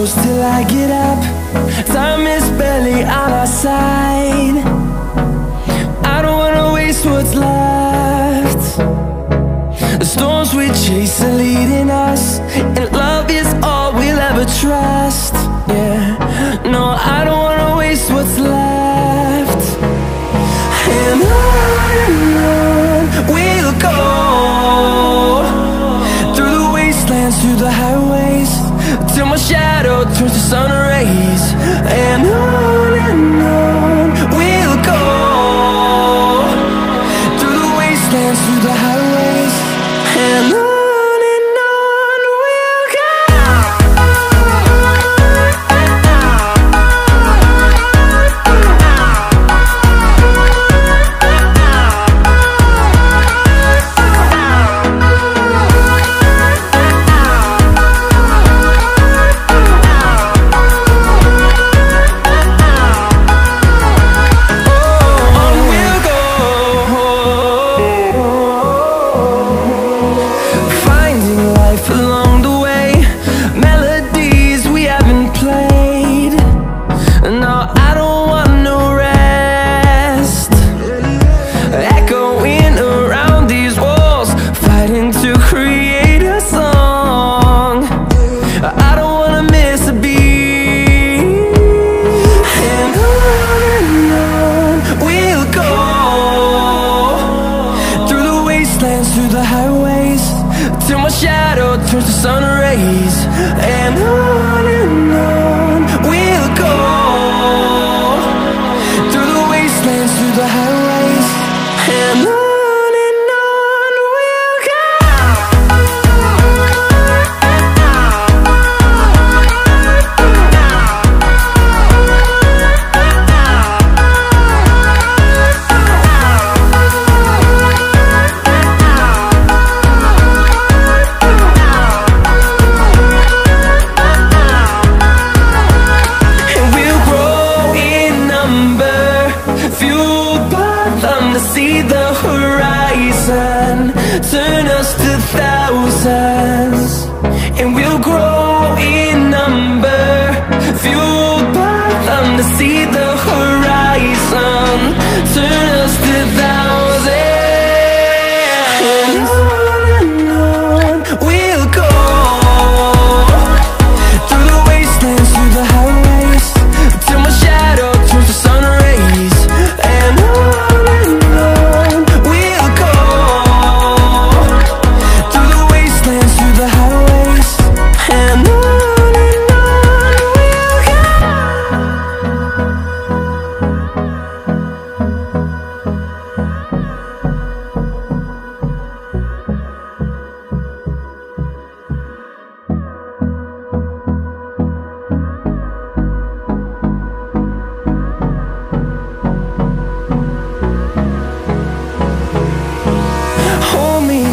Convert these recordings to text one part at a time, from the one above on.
close till I get up. Time is barely on our side. I don't wanna waste what's left. The storms we chase are leading us, and love is all we'll ever trust. Yeah, no, I don't wanna waste what's left. And on we'll go, through the wastelands, through the highways, till my shadow turns to sun rays. And on we'll go, through the wastelands, through the highways, and on. Through the highways, till my shadow turns to sun rays. And on we'll go, through the wastelands, through the highways, and on. See the horizon, turn us to thousands, and we'll grow in number, fueled by them. To see the horizon, turn us to thousands, and on we'll go, through the wastelands, through the highways, till my shadow turns to sun rays. And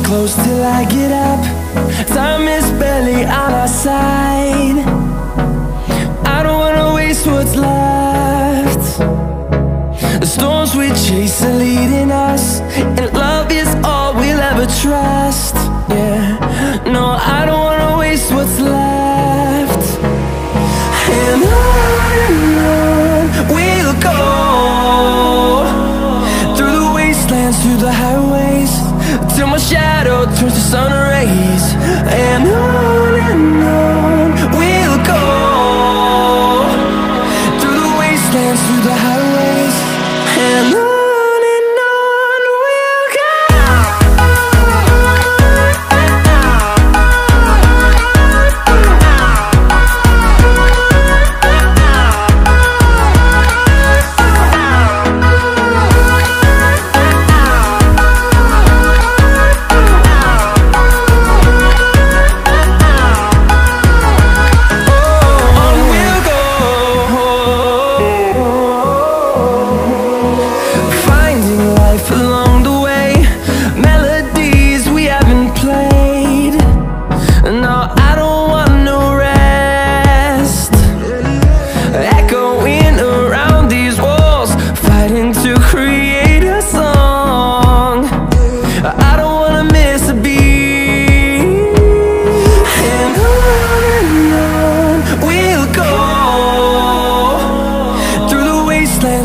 close till I get up. Time is barely on our side. I don't wanna waste what's left. The storms we chase are leading us, and love is all we'll ever trust. Yeah, no, I don't wanna waste what's left. And on we'll go, through the wastelands, through the highways, till my shadow turns to sun rays. And on we'll go, through the wastelands, through the highways, and on.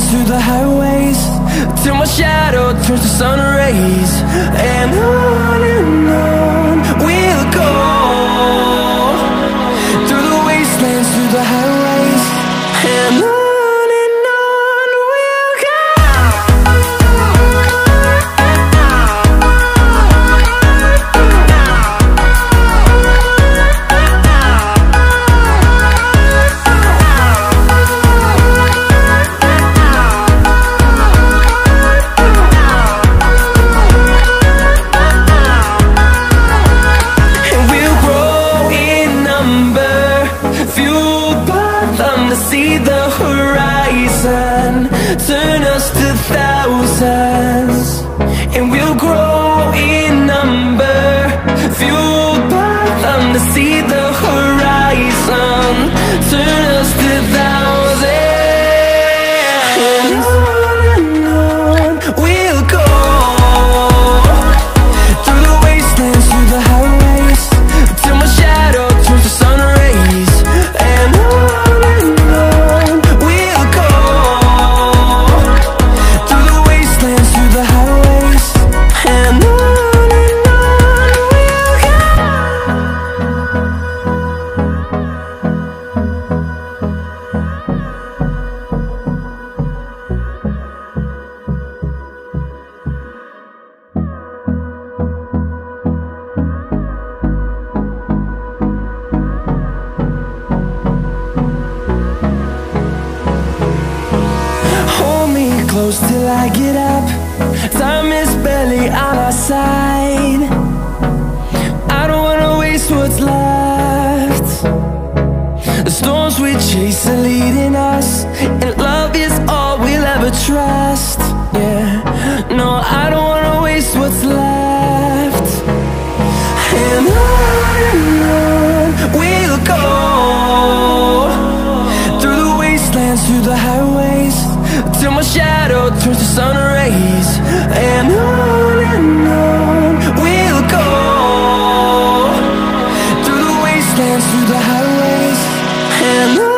through the highways, till my shadow turns to sun rays. And on we'll go, through the wastelands, through the highways. And on we'll go. See the horizon turn us to thousands, and we'll grow in number, fueled by them. To see the horizon turn us to thousands, and on we'll go, through the wastelands, through the highways, till my shadow turns to sun rays. And on close till I get up. Time is barely on our side. I don't wanna waste what's left. The storms we chase are leading us, and love is all we'll ever trust. Yeah, no, I don't wanna waste what's left. And on we'll go, through the wastelands, through the highways, till my shadow turns to sun rays. And on we'll go, through the wastelands, through the highways. And on.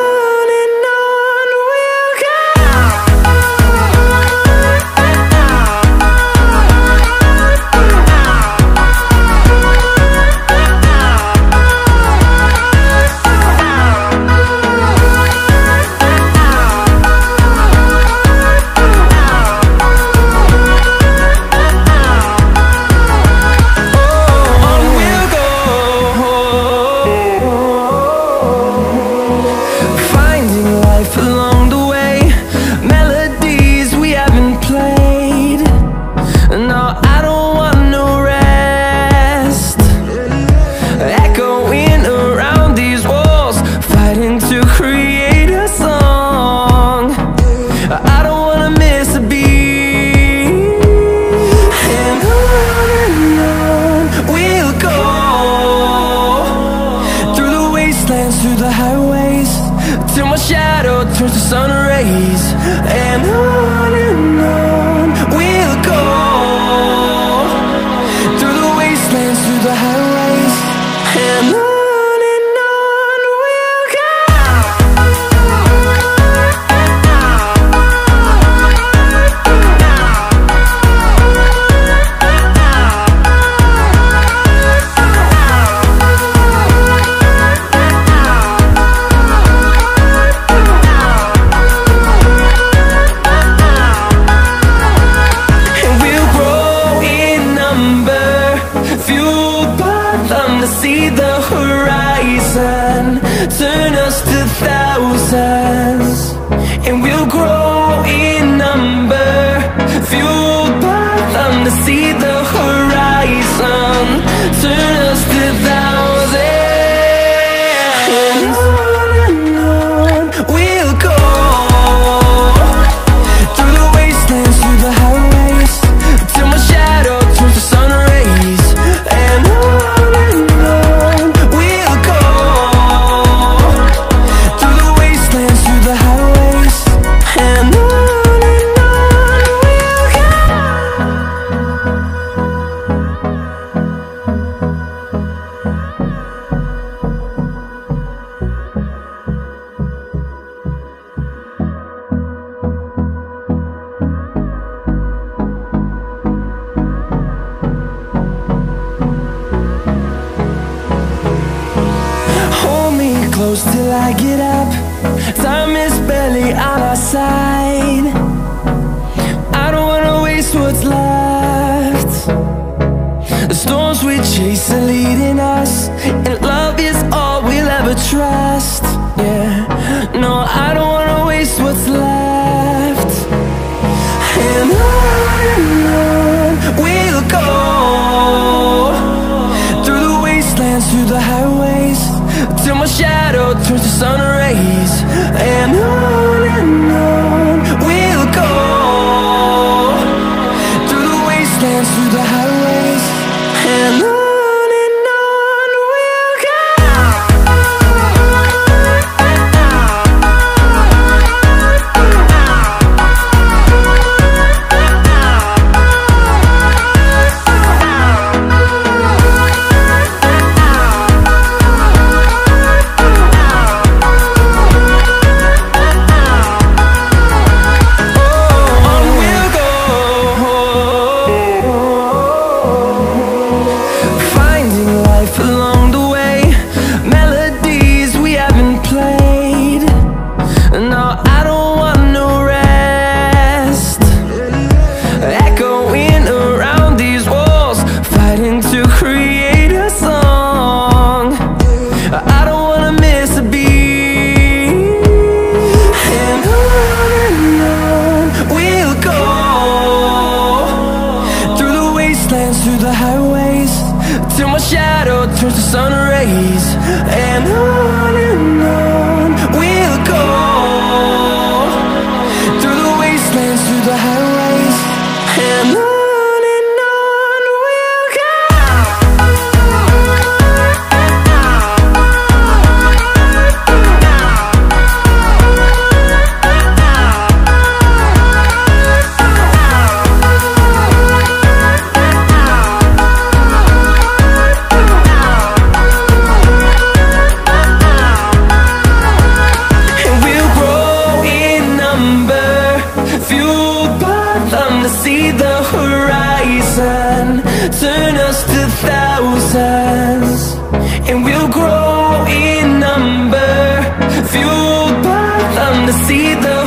Through the highways, till my shadow turns to sun rays. And on we'll go, through the wastelands, through the highways. And on. See the horizon turn us to thousands, and we'll grow in number, fueled by them. To see the horizon turn us to thousands, and on we'll go, through the wastelands, through the highways, till my shadow turns to sun rays. And we'll go, through the wastelands, through the highways. And get up, time is barely on our side. I don't wanna waste what's left. The storms we chase are leading us, and love is all we'll ever trust. Yeah, no, I don't wanna waste what's left. And on we'll go, through the wastelands, through the highways, till my shadow turns to sun rays. And on we'll go, through the wastelands, through the highways, and on we'll go. Through the highways, till my shadow turns to sun rays. And on we'll go, through the wastelands, through the highways, and on we'll go. See the horizon, turn us to thousands, and we'll grow in number, fueled by them to see the